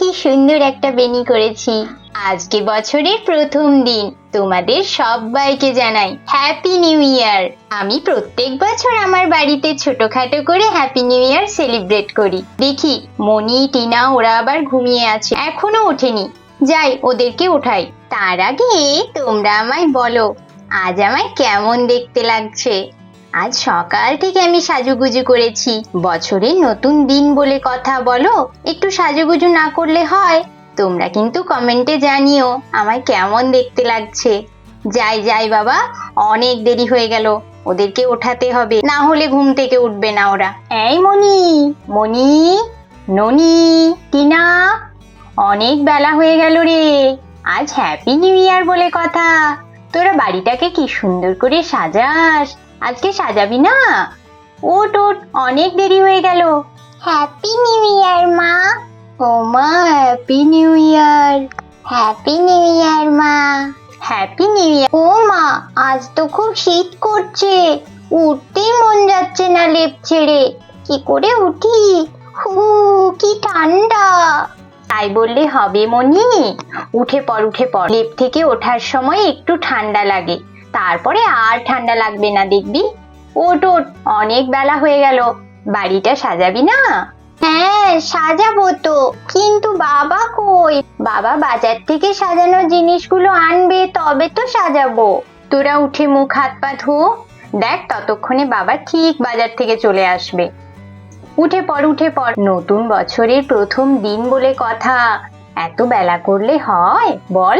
কি সুন্দর একটা বেনি করেছি। আজকে বছরের প্রথম দিন, তোমাদের সবাইকে জানাই হ্যাপি নিউ ইয়ার। আমি প্রত্যেক বছর আমার বাড়িতে ছোটখাটো করে হ্যাপি নিউ ইয়ার সেলিব্রেট করি। দেখি মনি, টিনা ওরা আবার ঘুমিয়ে আছে, এখনো ওঠেনি। যাই ওদেরকে ওঠাই। তার আগে তোমরা আমায় বলো, আজ আমায় কেমন দেখতে লাগছে। আজ সকাল থেকে আমি সাজুগুজু করেছি, বছরের নতুন দিন বলে কথা। বলো, একটু সাজুগুজু না করলে হয়? তোমরা কিন্তু কমেন্টে জানিও আমায় কেমন দেখতে লাগছে। যাই যাই বাবা, অনেক দেরি হয়ে গেল, ওদেরকে ওঠাতে হবে, না হলে ঘুম থেকে উঠবে না ওরা। এই মনি, মনি, ননি, টিনা, অনেক বেলা হয়ে গেল রে। আজ হ্যাপি নিউ ইয়ার বলে কথা। তোরা বাড়িটাকে কি সুন্দর করে সাজাস, আজকে সাজাবি না? ওঠ ওঠ, অনেক দেরি হয়ে গেল। হ্যাপি নিউ ইয়ার মা। ও মা, happy new year. Happy new year মা। হ্যাপি নিউ ইয়ার। ও মা, আজ তো খুব শীত করছে, উঠতেই মন যাচ্ছে না লেপ ছেড়ে। কি করে উঠি? হু, কি ঠান্ডা। তাই বললে হবে মনি? উঠে পড়, উঠে পড়। লেপ থেকে ওঠার সময় একটু ঠান্ডা লাগে, তারপরে আর ঠান্ডা লাগবে না, দেখবি। ওঠ ওঠ, অনেক বেলা হয়ে গেল, বাড়িটা সাজাবি না? হ্যাঁ সাজাবো তো, কিন্তু বাবা কই? বাবা বাজার থেকে সাজানোর জিনিসগুলো আনবে, তবে তো সাজাবো। তোরা উঠে মুখ হাত পা ধো, দেখ ততক্ষণে বাবা ঠিক বাজার থেকে চলে আসবে। উঠে পড়, উঠে পড়, নতুন বছরের প্রথম দিন বলে কথা, এত বেলা করলে হয় বল?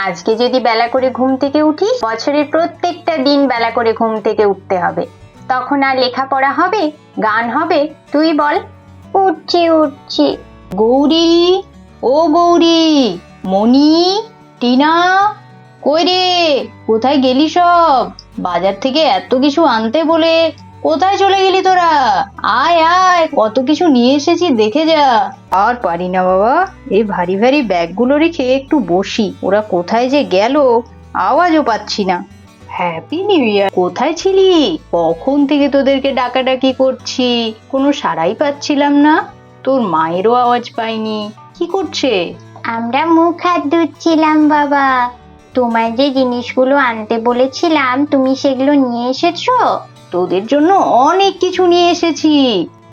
আজকে যদি বেলা করে ঘুম থেকে উঠিস, বছরের প্রত্যেকটা দিন বেলা করে ঘুম থেকে উঠতে হবে, তখন আর লেখাপড়া হবে, গান হবে? তুই বল। উঠছি উঠছি। গৌরী, ও গৌরী, মনি, টিনা, কই রে? কোথায় গেলি সব? বাজার থেকে এত কিছু আনতে বলে কোথায় চলে গেলি তোরা? আয় আয়, কত কিছু নিয়ে এসেছি, দেখে যা। আর পারি না বাবা, এই ভারী ভারী ব্যাগগুলো রেখে একটু বসি, ওরা কোথায় যে গেল আওয়াজও পাচ্ছি না। হ্যাপি নিউ ইয়ার। কোথায় ছিলি? কখন থেকে তোদেরকে ডাকাডাকি করছি, কোনো সাড়াই পাচ্ছিলাম না। তোর মায়েরও আওয়াজ পাইনি। কি করছে? আমরা মুখ হাত ধুচ্ছিলাম বাবা। তোমায় যে জিনিসগুলো আনতে বলেছিলাম, তুমি সেগুলো নিয়ে এসেছো? তোদের জন্য অনেক কিছু নিয়ে এসেছি।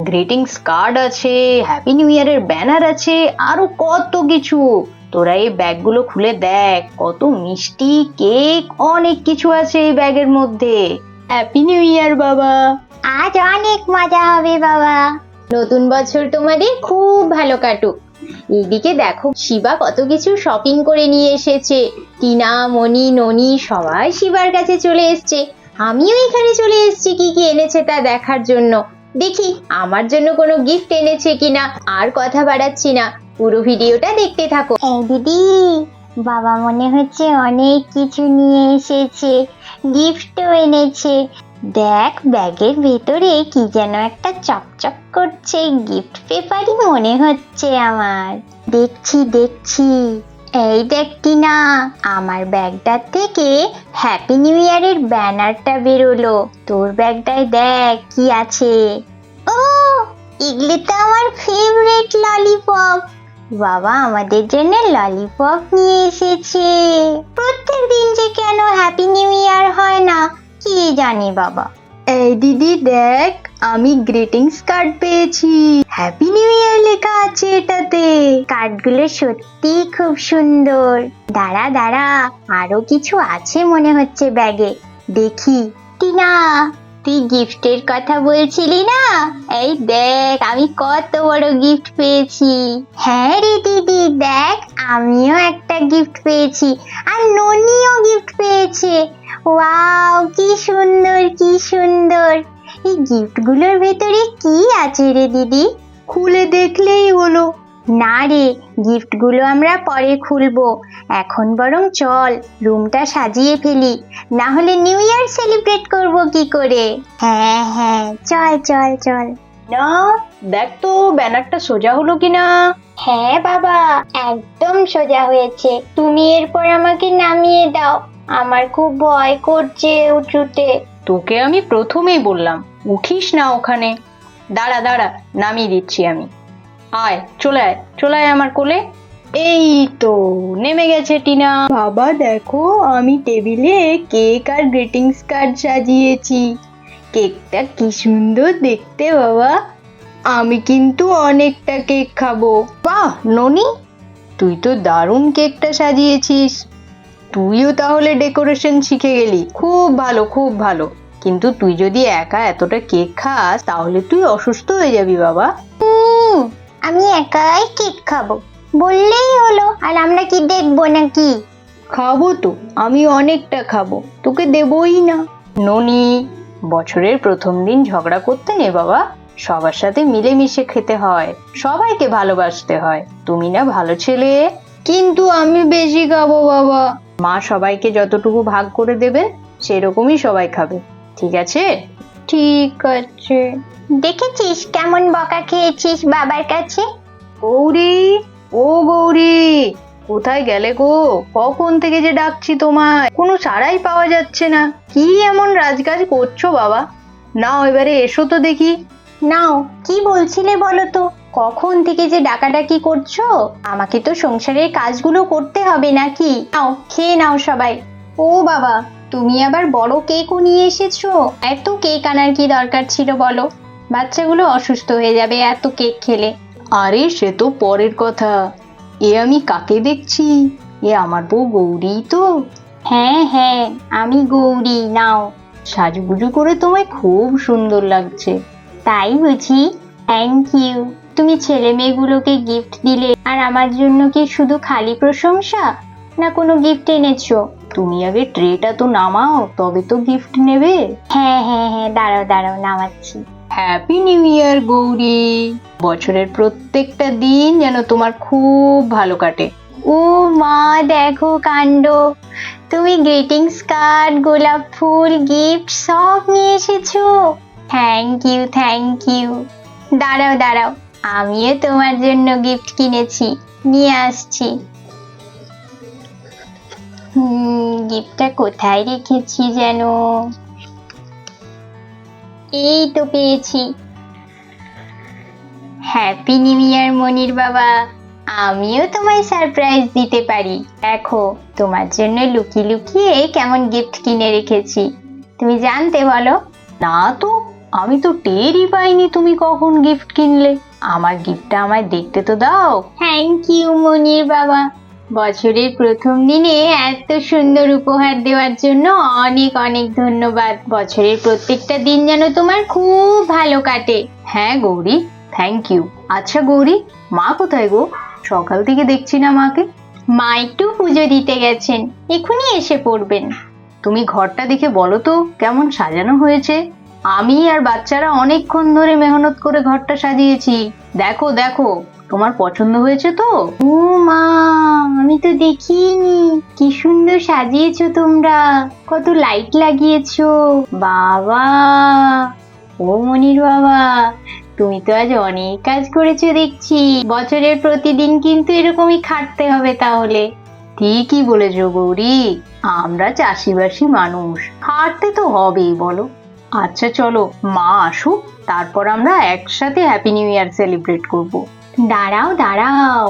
গ্রিটিংস কার্ড আছে, হ্যাপি নিউ ইয়ারের ব্যানার আছে, আরো কত কিছু। তোরা এই ব্যাগগুলো খুলে দেখ, কত মিষ্টি, কেক, অনেক কিছু আছে এই ব্যাগের মধ্যে। হ্যাপি নিউ ইয়ার বাবা। আজ অনেক মজা হবে বাবা। নতুন বছর তোমাদের খুব ভালো কাটুক। এইদিকে দেখো, শিবা কত কিছু শপিং করে নিয়ে এসেছে। টিনা, মনি, ননি সবাই শিবার কাছে চলে এসছে। আমিও এখানে চলে এসেছি কি কি এনেছে তা দেখার জন্য। দেখি আমার জন্য কোনো গিফট এনেছে কিনা। আর কথা বাড়াচ্ছি না, পুরো ভিডিওটা দেখতে থাকো। এই দিদি, বাবা মনে হচ্ছে অনেক কিছু নিয়ে এসেছে, গিফটও এনেছে। দেখ ব্যাগের ভেতরে কি যেন একটা চকচক করছে, গিফট পেপারই মনে হচ্ছে আমার। দেখছি দেখছি। এই দেখ টিনা, আমার ব্যাগটার থেকে হ্যাপি নিউ ইয়ারের ব্যানারটা বেরোলো। তোর ব্যাগটায় দেখ কি আছে। ও, এগুলো তো আমার ফেভারিট ললিপপ। বাবা আমাদের জন্য ললিপপ নিয়ে এসেছে। প্রত্যেক দিন যে কেন হ্যাপি নিউ ইয়ার হয় না কি জানি বাবা। এই দিদি দেখ, আমি গ্রিটিংস কার্ড পেয়েছি, হ্যাপি নিউ ইয়ার লেখা আছে এটাতে। কার্ডগুলো সত্যি খুব সুন্দর। দাঁড়া দাঁড়া, আরো কিছু আছে মনে হচ্ছে ব্যাগে, দেখি। টিনা, তুই গিফটের কথা বলছিলি না? এই দেখ আমি কত বড় গিফট পেয়েছি। হ্যাঁ রে দিদি, দেখ আমিও একটা গিফট পেয়েছি, আর ননিও গিফট পেয়েছে। ওয়াও, কি সুন্দর কি সুন্দর। এই গিফটগুলোর ভেতরে কি আছে রে দিদি? খুলে দেখলেই হলো। না রে, গিফটগুলো আমরা পরে খুলবো, এখন বরং চল রুমটা সাজিয়ে ফেলি, না হলে নিউ ইয়ার সেলিব্রেট করবো কি করে। হ্যাঁ হ্যাঁ, চল চল চল। না, দেখ তো ব্যানারটা সোজা হলো কিনা। হ্যাঁ বাবা, একদম সোজা হয়েছে। তুমি এরপর আমাকে নামিয়ে দাও, আমার খুব ভয় করছে উঁচুতে। তোকে আমি প্রথমেই বললাম উঠিস না ওখানে। দাঁড়া দাঁড়া, নামিয়ে দিচ্ছি আমি। আয়, চলে আয় আমার কোলে। এই তো নেমে গেছে টিনা। বাবা দেখো, আমি টেবিলে কেক আর গ্রিটিংস কার্ড সাজিয়েছি। কেকটা কি সুন্দর দেখতে বাবা। আমি কিন্তু অনেকটা কেক খাবো। বাহ ননি, তুই তো দারুণ কেকটা সাজিয়েছিস। তুইও তাহলে ডেকোরেশন শিখে গেলি, খুব ভালো খুব ভালো। কিন্তু তুই যদি একা এতটা কেক খাস তাহলে তুই অসুস্থ হয়ে যাবি বাবা। আমি একাই কেক খাবো বললেই হলো, আর আমরা কি দেখবো নাকি? খাবো তো, আমি অনেকটা খাবো, তোকে দেবই না। ননি, বছরের প্রথম দিন ঝগড়া করতে নেই বাবা। সবার সাথে মিলেমিশে খেতে হয়, সবাইকে ভালোবাসতে হয়। তুমি না ভালো ছেলে। কিন্তু আমি বেশি খাবো বাবা। মা সবাইকে যতটুকু ভাগ করে দেবে সেরকমই সবাই খাবে, ঠিক আছে? ঠিক আছে। দেখেছিস কেমন বকা খেয়েছিস বাবার কাছে? গৌরী, ও গৌরী, কোথায় গেলে গো? কখন থেকে যে ডাকছি তোমায়, কোনো সাড়াই পাওয়া যাচ্ছে না। কি এমন রাজকাজ করছো বাবা? নাও এবারে এসো তো দেখি। নাও, কি বলছিলে বলো তো? কখন থেকে যে ডাকাডাকি করছো? আমাকে তো সংসারের কাজগুলো করতে হবে নাকি? নাও খেয়ে নাও সবাই। ও বাবা, তুমি আবার বড় কেকও নিয়ে এসেছো? এত কেক আনার কি দরকার ছিল বলো? বাচ্চাগুলো অসুস্থ হয়ে যাবে এত কেক খেলে। আরে সে তো পরের কথা। এ আমি কাকে দেখছি? এ আমার বউ গৌরী তো। হ্যাঁ হ্যাঁ, আমি গৌরী। নাও, সাজুগুজু করে তোমায় খুব সুন্দর লাগছে। তাই বুঝি? Thank you. তুমি ছেলে মেয়েগুলোকে গিফট দিলে, আর আমার জন্য কি শুধু খালি প্রশংসা, না কোনো গিফট এনেছো? তুমি আগে ট্রেটা তো নামাও, তবে তো গিফট নেবে। হ্যাঁ হ্যাঁ হ্যাঁ, দাঁড়াও দাঁড়াও, নামাচ্ছি। Happy new year Gauri. বছরের প্রত্যেকটা দিন যেন তোমার খুব ভালো কাটে। ও মা, দেখো কাণ্ড! তুমি গ্রিটিংস কার্ড, গোলাপ ফুল, গিফট সব নিয়ে এসেছো। Thank you thank you. দাঁড়াও দাঁড়াও, আমিও তোমার জন্য গিফট কিনেছি, নিয়ে আসছি। গিফটটা কোথায় রেখেছি যেন? এই তো পেয়েছি। হ্যাপি নিউ ইয়ার মনির বাবা। আমিও তোমায় সারপ্রাইজ দিতে পারি। দেখো, তোমার জন্য লুকিয়ে লুকিয়ে কেমন গিফট কিনে রেখেছি। তুমি জানতে বলো? না তো, আমি তো টেরই পাইনি তুমি কখন গিফট কিনলে। আমার গিফটটা আমায় দেখতে তো দাও। থ্যাংক ইউ মনির বাবা। বছরের প্রথম দিনে এত সুন্দর উপহার দেওয়ার জন্য অনেক অনেক ধন্যবাদ। বছরের প্রত্যেকটা দিন যেন তোমার খুব ভালো কাটে। হ্যাঁ গৌরী, থ্যাংক ইউ। আচ্ছা গৌরী, মা কোথায় গো? সকাল থেকে দেখছি না মাকে। মা একটু পুজো দিতে গেছেন, এক্ষুনি এসে পড়বেন। তুমি ঘরটা দেখে বলো তো কেমন সাজানো হয়েছে। আমি আর বাচ্চারা অনেকক্ষণ ধরে মেহনত করে ঘরটা সাজিয়েছি। দেখো দেখো, তোমার পছন্দ হয়েছে তো? ও মা, আমি তো দেখিনি। কি সুন্দর সাজিয়েছো তোমরা, কত লাইট লাগিয়েছো। বাবা, ও মনির বাবা, তুমি তো আজ অনেক কাজ করেছো দেখছি। বছরের প্রতিদিন কিন্তু এরকমই খাটতে হবে তাহলে। ঠিকই বলেছো গৌরী, আমরা চাষিবাসী মানুষ, খাটতে তো হবেই বলো। আচ্ছা চলো, মা আসুক, তারপর আমরা একসাথে হ্যাপি নিউ ইয়ার সেলিব্রেট করব। দাঁড়াও দাঁড়াও,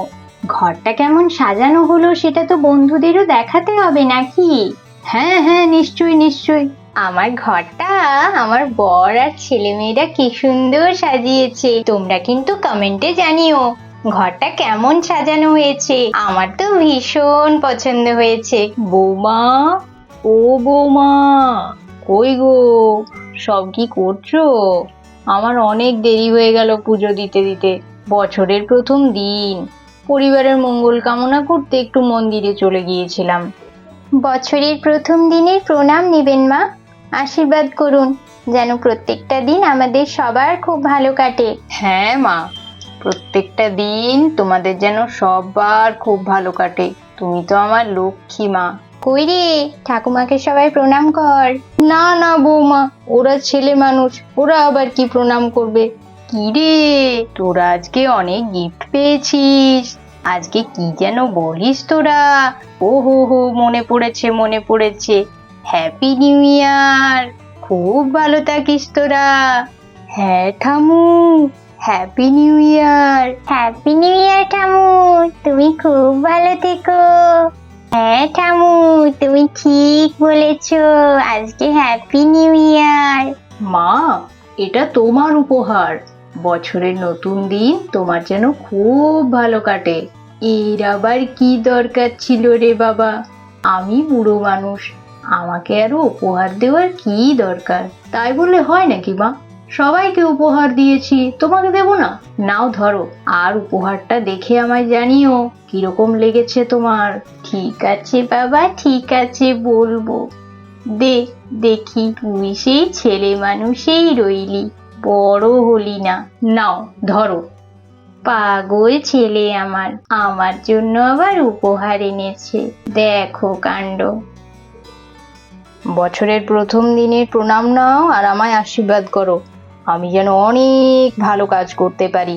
ঘরটা কেমন সাজানো হলো সেটা তো বন্ধুদেরও দেখাতে হবে নাকি? হ্যাঁ হ্যাঁ, নিশ্চয়ই নিশ্চয়ই। আমার ঘরটা আমার বর আর ছেলে মেয়েরা কি সুন্দর সাজিয়েছে। তোমরা কিন্তু কমেন্টে জানিও ঘরটা কেমন সাজানো হয়েছে। আমার তো ভীষণ পছন্দ হয়েছে। বৌমা, ও বৌমা, কই গো? সব কি করছো? আমার অনেক দেরি হয়ে গেল পুজো দিতে দিতে। বছরের প্রথম দিন, পরিবারের মঙ্গল কামনা করতে একটু মন্দিরে চলে গিয়েছিলাম। বছরের প্রথম দিনের প্রণাম নেবেন মা, আশীর্বাদ করুন যেন প্রত্যেকটা দিন আমাদের সবার খুব ভালো কাটে। হ্যাঁ মা, প্রত্যেকটা দিন তোমাদের যেন সবার খুব ভালো কাটে। তুমি তো আমার লক্ষ্মী মা। কই রে, ঠাকুমাকে সবাই প্রণাম কর। না না বৌমা, ওরা ছেলে মানুষ, ওরা আবার কি প্রণাম করবে। কি রে, তোরা আজকে অনেক গিফট পেয়েছিস। আজকে কি যেন বলিস তোরা? ও হো হো, মনে পড়েছে মনে পড়েছে। হ্যাপি নিউ ইয়ার, খুব ভালো থাকিস তোরা। হ্যাঁ ঠামু, happy new year. Happy new year ঠামু, তুমি খুব ভালো থেকো। হ্যাঁ ঠামু, তুমি ঠিক বলেছো, আজকে হ্যাপি নিউ ইয়ার। মা, এটা তোমার উপহার। বছরের নতুন দিন তোমার যেন খুব ভালো কাটে। এর আবার কি দরকার ছিল রে বাবা? আমি বুড়ো মানুষ, আমাকে আরো উপহার দেওয়ার কি দরকার? তাই বললে হয় নাকি মা? সবাইকে উপহার দিয়েছি, তোমাকে দেব না? নাও ধরো, আর উপহারটা দেখে আমায় জানিও কিরকম লেগেছে তোমার। ঠিক আছে বাবা, ঠিক আছে, বলবো। দেখি তুই সেই ছেলে মানুষেই রইলি, বড় হলি না। নাও ধরো। পাগল ছেলে আমার জন্য আবার উপহার এনেছে, দেখো কাণ্ড। বছরের প্রথম দিনের প্রণাম নাও আর আমায় আশীর্বাদ করো, আমি যেন অনেক ভালো কাজ করতে পারি।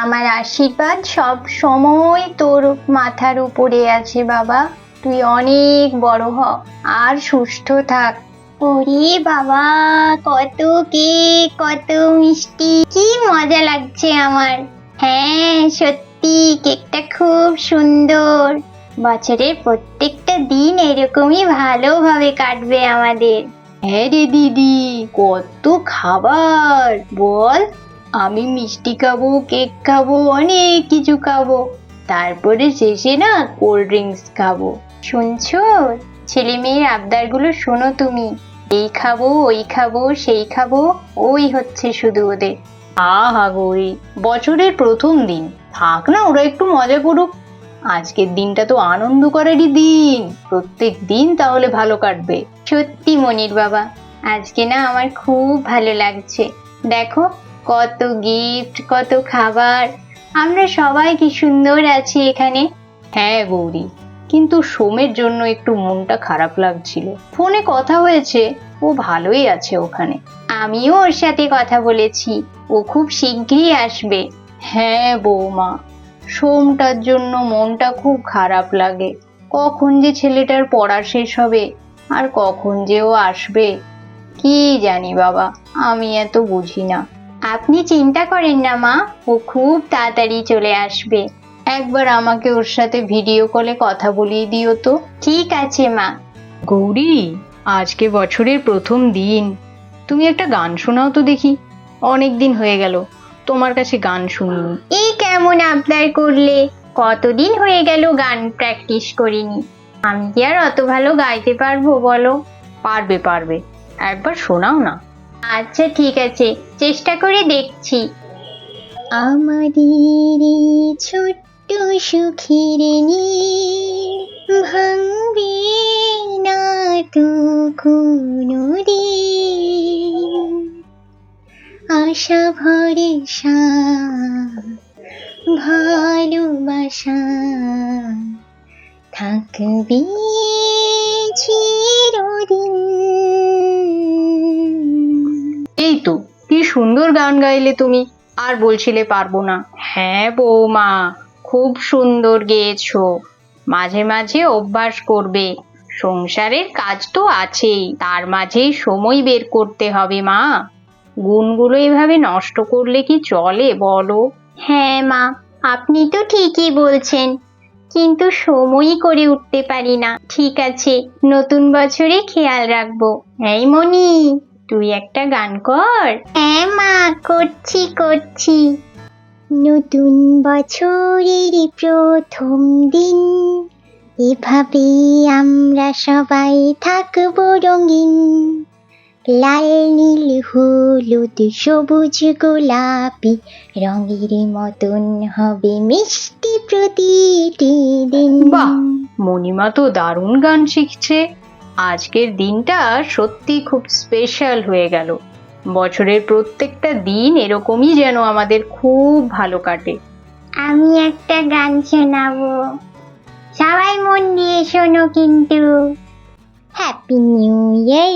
আমার আশীর্বাদ সব সময় তোর মাথার উপরে আছে বাবা, তুই অনেক বড় হ আর সুস্থ থাক। ওরে বাবা, কত কেক, কত মিষ্টি, কি মজা লাগছে আমার। হ্যাঁ সত্যি কেকটা খুব সুন্দর। বছরের প্রত্যেকটা দিন এরকমই ভালোভাবে কাটবে আমাদের। হ্যাঁ রে দিদি, কত খাবার বল। আমি মিষ্টি খাবো, কেক খাবো, অনেক কিছু খাবো, তারপরে শেষে না কোল্ড ড্রিঙ্কস খাবো। শুনছো, ছেলে মেয়ের আবদারগুলো শোনো তুমি। এই খাবো, ওই খাবো, সেই খাবো, ওই হচ্ছে শুধু ওদের। আহা গৌরী, বছরের প্রথম দিন, থাক না ওরা একটু মজা করুক। আজকের দিনটা তো আনন্দ করারই দিন, প্রত্যেক দিন তাহলে ভালো কাটবে। সত্যি মনির বাবা, আজকে না আমার খুব ভালো লাগছে। দেখো কত গিফট, কত খাবার, আমরা সবাই কি সুন্দর আছি এখানে। হ্যাঁ গৌরী, কিন্তু সোমের জন্য একটু মনটা খারাপ লাগছিল। ফোনে কথা হয়েছে, ও ভালোই আছে ওখানে। আমিও ওর সাথে কথা বলেছি, ও খুব শিগগিরই আসবে। হ্যাঁ বৌমা, সোমটার জন্য মনটা খুব খারাপ লাগে। কখন যে ছেলেটার পড়া শেষ হবে আর কখন যে ও আসবে কি জানি বাবা, আমি এত বুঝি না। আপনি চিন্তা করেন না মা, ও খুব তাড়াতাড়ি চলে আসবে। একবার আমাকে ওর সাথে ভিডিও কলে কথা বলিয়ে দিও তো। ঠিক আছে মা। গৌরী, আজকে বছরের প্রথম দিন, তুমি একটা গান শোনাও তো দেখি। অনেক দিন হয়ে গেল তোমার কাছে গান শুনিনি। এই কেমন আবদার করলে, কতদিন হয়ে গেল গান প্র্যাকটিস করিনি। আমি কি আর অত ভালো গাইতে পারবো বলো? পারবে পারবে, একবার শোনাও না। আচ্ছা ঠিক আছে, চেষ্টা করে দেখছি। আমাদের এই ছোট্ট সুখের নীড় ভাঙবে না তো কোনোদিন। আশা ভরসা ভালোবাসা থাকবে চিরদিন। এই তো, কি সুন্দর গান গাইলে তুমি, আর বলছিলে পারবো না। হ্যাঁ বৌমা, খুব সুন্দর গেয়েছো। মাঝে মাঝে অভ্যাস করবে, সংসারের কাজ তো আছেই, তার মাঝেই সময় বের করতে হবে মা। গুণগুলো এভাবে নষ্ট করলে কি চলে বলো? হ্যাঁ মা, আপনি তো ঠিকই বলছেন, কিন্তু সময়ই করে উঠতে পারি না। ঠিক আছে, নতুন বছরে খেয়াল রাখবো। এই মনি, তুই একটা গান কর। হ্যাঁ মা, করছি। নতুন বছরের প্রথম দিন, এভাবে আমরা সবাই থাকবো রঙিন। লাল নীল হলুদ সবুজ গোলাপি রঙের মতন হবে মিষ্টি প্রতিটি দিন। বাহ, মণিমা তো দারুণ গান শিখছে। আজকের দিনটা সত্যি খুব স্পেশাল হয়ে গেল। বছরের প্রত্যেকটা দিন এরকমই যেন আমাদের খুব ভালো কাটে। আমি একটা গান শোনাবো, সবাই মন দিয়ে শোনো কিন্তু। Happy new year,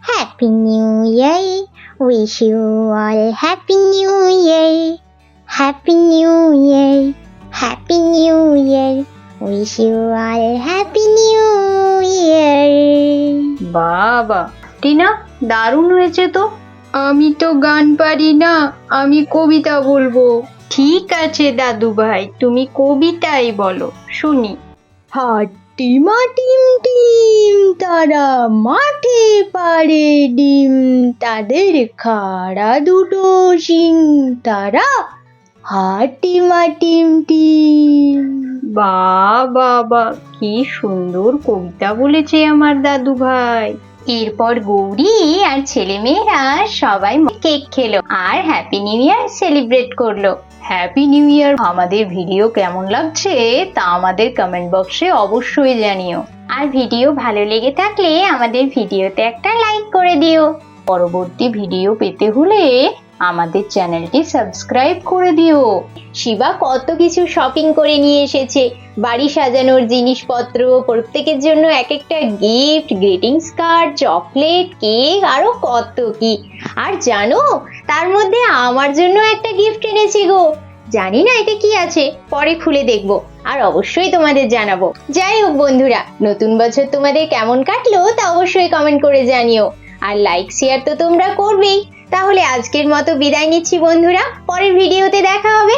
happy new year, wish you all happy new year. Happy new year, happy new year, wish you all happy new year. বাবা টিনা, দারুণ হয়েছে তো। আমি তো গান পারি না, আমি কবিতা বলবো। ঠিক আছে দাদু ভাই, তুমি কবিতাই বলো, শুনি। হাট্টিমা টিম টিম, তারা মাঠে পাড়ে ডিম, তাদের খাড়া দুটো শিং, তারা হাট্টিমা টিম টিম। বাবা, কি সুন্দর কবিতা বলেছে আমার দাদু ভাই। এরপর গৌরী আর ছেলেমেয়েরা সবাই কেক খেলো আর হ্যাপি নিউ ইয়ার সেলিব্রেট করলো। হ্যাপি নিউ ইয়ার। আমাদের ভিডিও কেমন লাগছে তা আমাদের কমেন্ট বক্সে অবশ্যই জানিও। আর ভিডিও ভালো লেগে থাকলে আমাদের ভিডিওতে একটা লাইক করে দিও। পরবর্তী ভিডিও পেতে হলে আমাদের চ্যানেলটি সাবস্ক্রাইব করে দিও। শিবা কত কিছু শপিং করে নিয়ে এসেছে, বাড়ি সাজানোর জিনিসপত্র, প্রত্যেকের জন্য এক একটা gift, greetings card, chocolate, cake, আরো কত কি। আর জানো, তার মধ্যে আমার জন্য একটা গিফট এনেছি গো। জানি না এটা কি আছে, পরে খুলে দেখবো আর অবশ্যই তোমাদের জানাবো। যাই হোক বন্ধুরা, নতুন বছর তোমাদের কেমন কাটলো তা অবশ্যই কমেন্ট করে জানিও। আর লাইক শেয়ার তো তোমরা করবেই। তাহলে আজকের মতো বিদায় নিচ্ছি বন্ধুরা, পরের ভিডিওতে দেখা হবে।